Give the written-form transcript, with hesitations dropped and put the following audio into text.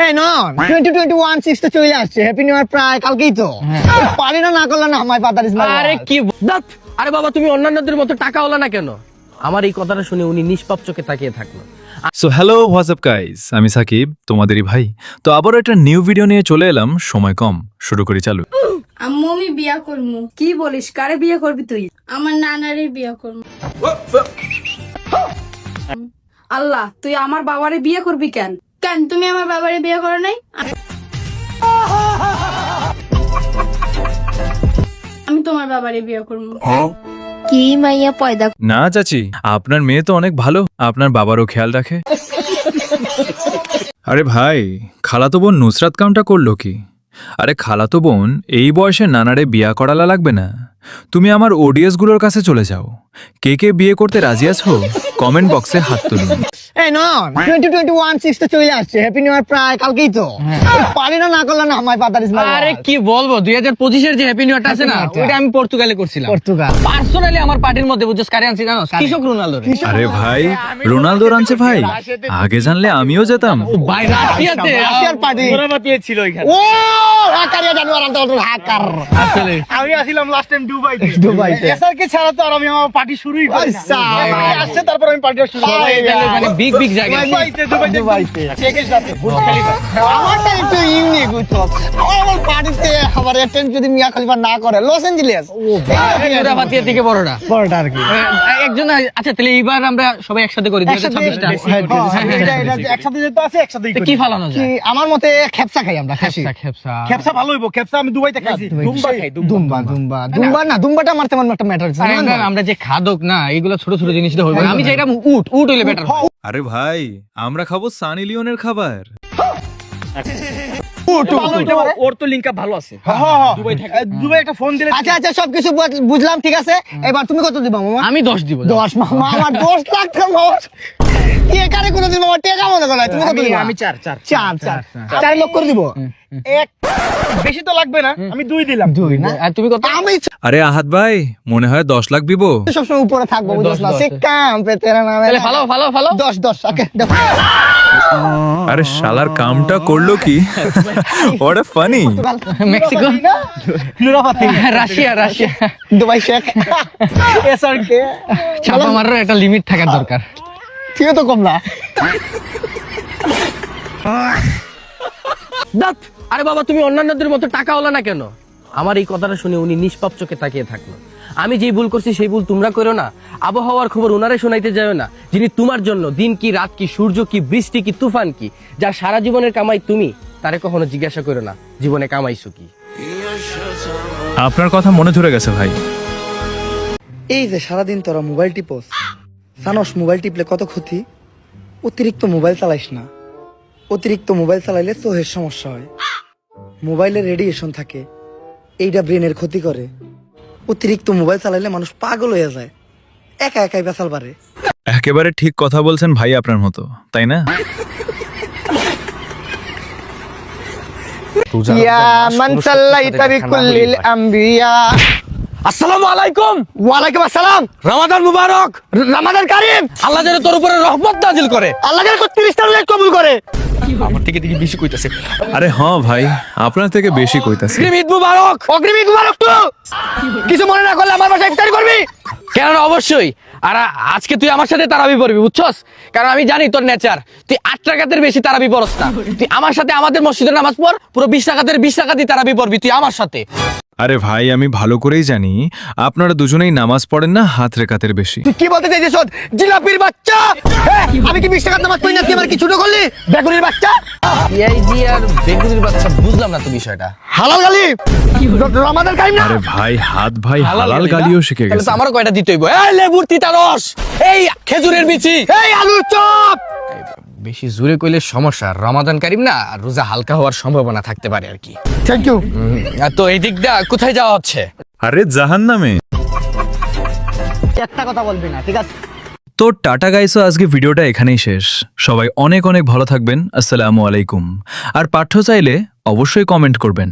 এই না 2021 6 তো চলে আসছে, হ্যাপি নিউ ইয়ার প্রায় কালকেই তো। পারি না করলে না আমায় পাতার ইসমাইল। আরে কি দাঁত, আরে বাবা তুমি অন্যান্যদের মতো টাকা হলো না কেন? আমার এই কথাটা শুনে উনি নিষ্পাপ চোখে তাকিয়ে থাকলো। সো হ্যালো হোয়াটসঅ্যাপ গাইস, আমি সাকিব, তোমাদেরই ভাই। তো আবারও একটা নিউ ভিডিও নিয়ে চলে এলাম, সময় কম, শুরু করি চালু। আম্মু আমি বিয়া করবো। কি বলিস, কারে বিয়ে করবি তুই? আমার নানারে বিয়া করবো। আল্লাহ, তুই আমার বাবারে বিয়ে করবি কেন? কেন তুমি আমার বাবারে বিয়ে করো নাই? আমি তোমার বাবারে বিয়ে করবো। কি মাইয়া পয়দা না চাচি, আপনার মেয়ে তো অনেক ভালো, আপনার বাবারও খেয়াল রাখে। আরে ভাই, খালাতো বোন নুসরাত কামটা করলো কি? আরে খালাতো বোন এই বয়সে নানারে বিয়া করালা লাগবে না। তুমি আমার অডিয়েন্স গুলোর কাছে চলে যাও, কে কে বিয়ে করতে রাজি আছো কমেন্ট বক্সে হাত তুলুন। এই না 2021 6 তো চলে আসছে, হ্যাপি নিউ ইয়ার প্রায় কালকেই তো। পারি না করলে না আমায় পাতার ইসমাইল। আরে কি বলবো, 2025 এর যে হ্যাপি নিউ ইয়ারটা আছে না, ওইটা আমি পর্তুগালে করছিলাম। পর্তুগাল পার্সোনালি আমার পার্টির মধ্যে বুঝছস কারে আনছি জানোস? কৃষক রোনালদো। আরে ভাই, রোনালদো আনছে ভাই, আগে জানলে আমিও যেতাম। ভাই রাশিয়াতে রাশিয়ার পার্টি ছিল ওইখানে। ও হাকারিয়া জানুয়ার তো হাকার। আসলে আমি আসলাম লাস্ট টাইম দুবাইতে। দুবাইতে এসআরকে ছাড়া তো আর আমি আমার পার্টি শুরুই করি না। আচ্ছা। আসছে তারপর আমি পার্টিটা শুরু করি। মানে বিগ বিগ জায়গা। দুবাইতে চেকের সাথে বুর্জ খলিফা। আমারটা একটু ইউনিক বুঝছো, আমার পার্টিতে আমার অ্যাটেন্ড যদি মিয়া খলিফা না করে লস এঞ্জেলেস পুরা বাতিয়া থেকে বড়টা। বড়টা আর কি। একজন আচ্ছা, তাহলে এইবার আমরা সবাই একসাথে করি 2026টা। এটা একসাথে যেতে আছে, একসাথেই করি। কি ফালানো কি যায়? আমার মতে খেপসা খাই আমরা, খাসি খেপসা খেপসা ভালো হইবো। খেপসা আমি দুবাইতে খাইছি। দুম্বা খাই, দুম্বা না দুম্বাটা আমার তেমন একটা ম্যাটার আমরা যে খাদক না, এগুলো ছোট ছোট জিনিস হইব। আমি চাইলাম উট হইলে বেটার। আরে ভাই, আমরা খাবো সানি লিওনের খাবার। ওর তো লিংক আপ ভালো আছে। দুবাই একটা ফোন দিলে আচ্ছা সবকিছু বুঝলাম, ঠিক আছে। এবার তুমি কত দিবা মামা? আমি 10 দিব। 10 মামা, আমার 10 লাখ টাকা মামা। টেকারে কোনো দিন মামা টেকা মনে করে তুমি কত দিবা? আমি 4 4 লক্ষ করে দিব। এক বেশি তো লাগবে না, আমি 2 দিলাম। 2 না? আর তুমি কত? আমি আরে আহাত ভাই, মনে হয় 10 লাখ দিব। সবসময় উপরে থাকবো, বুঝছ না? সে কাম পে তেরা নামে। তাহলে ভালো 10 ওকে দেখো। আরে শালার কামটা করলো কি? What a funny. মেক্সিকো, নুরাপাতি, রাশিয়া দুবাই শেখ এসআরকে ছাপা মারার একটা লিমিট থাকার দরকার। ঠিক তো কম না। দাঁত, আরে বাবা তুমি অন্যান্যদের মতো টাকা হলো না কেন? আমার এই কথাটা শুনে উনি নিষ্পাপ চোখে তাকিয়ে থাকলো। আমি যেই ভুল করছি সেই ভুল তোমরা করো না। আবহাওয়ার খবর ওনারে শোনাইতে যাও না, যিনি তোমার জন্য দিন কি রাত কি সূর্য কি বৃষ্টি কি তুফান কি, যার সারা জীবনের কামাই তুমি, তারে কখনো জিজ্ঞাসা করো না জীবনে কামাইছো কি। আপনার কথা মনে ধরে গেছে ভাই। এই যে সারাদিন তোরা মোবাইল টিপস, জানোস মোবাইল টিপলে কত ক্ষতি? অতিরিক্ত মোবাইল চালাইস না। অতিরিক্ত মোবাইল চালাইলে চোখের সমস্যা হয়, মোবাইলের রেডিয়েশন থাকে, এইটা ব্রেনের ক্ষতি করে। অতিরিক্ত মোবাইল চালাইলে মানুষ পাগল হয়ে যায়, একাই বেসাল পারে। একেবারে ঠিক কথা বলছেন ভাই, আপনার মতো, তাই না? ইয়া মান সাল্লাইতা বিকুল্লিল আম্বিয়া। আসসালামু আলাইকুম। ওয়ালাইকুম আসসালাম। রমাদান মুবারক। রমাদান কারীম। আল্লাহ যেন তোর উপরে রহমত নাজিল করে। আল্লাহ যেন 30টা রোজা কবুল করে। আমার থেকে বেশি কইতাছে। আরে হ্যাঁ ভাই, আপনার থেকে বেশি কইতাছি। ঈদ মুবারক। অগ্রিম ঈদ মুবারক তো। কিছু মনে না করলে আমার বাসায় ইফতারি করবি? কেন না, অবশ্যই। আর আজকে তুই আমার সাথে তারাবি পড়বি, বুঝছস? কারণ আমি জানি তোর নেচার, তুই 8 রাকাতের বেশি তারাবি পড়স না। তুই আমার সাথে আমাদের মসজিদের নামাজ পড়, পুরো 20 রাকাতের 20 রাকাতই তারাবি পড়বি তুই আমার সাথে। আরে ভাই, আমি ভালো করেই জানি আপনারা দুজনেই নামাজ পড়েন না হাত রেখাতের বেশি। তুই কি বলতে চাইছিস? জিলাপির বাচ্চা, আমি কি 20 টাকার নামাজ পড়ি না? তুই আমার কি ছোট করলি? বেগুনির বাচ্চা, পিআইজি আর বেগুনির বাচ্চা, বুঝলাম না তো বিষয়টা। হালাল গালি। রমাদান কারীম না? আরে ভাই, হাত ভাই হালাল গালিও শিখে তাহলে গেছে। তো আমারও কয়টা দিতে হইব। এই লেবুর তিতা রস, এই খেজুরের বিচি, এই আলুর চপ। বেশি জোরে কইলে সমস্যা। রমাদান কারীম না, আর রোজা হালকা হওয়ার সম্ভাবনা থাকতে পারে আর কি। Thank you. তো এই দিক দা কোথায় যাওয়া হচ্ছে? আরে জাহান্নামে। একটা কথা বলবি না, ঠিক আছে? তো টাটা গাইসো, আজকে ভিডিওটা এখানেই শেষ। সবাই অনেক ভালো থাকবেন। আসসালামু আলাইকুম। আর পাঠ্য চাইলে অবশ্যই কমেন্ট করবেন।